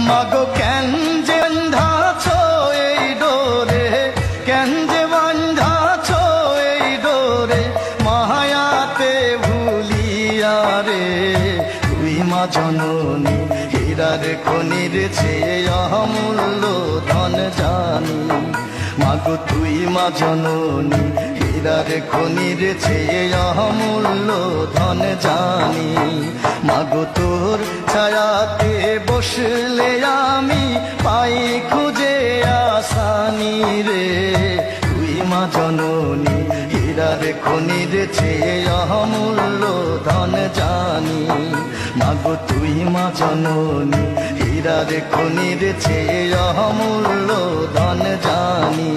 মাগো কেন যে বাঁধাছ এই ডোরে, কেন যে বাঁধাছ এই ডোরে, মায়াতে ভুলিয়া রে। তুই মা জননী হীরার খনির চেয়ে অমূল্য ধন জানি। মাগো তুই মা জননী হীরার খনির চেয়ে অমূল্য ধন জানি। মাগো তোর ছায়াতে বসলে আমি পাই খুঁজে আসানি রে। তুই মা জননী হীরার খনির চেয়ে অমূল্য ধন জানি। মাগো তুই মা জননী হীরার খনির চেয়ে অমূল্য ধন জানি।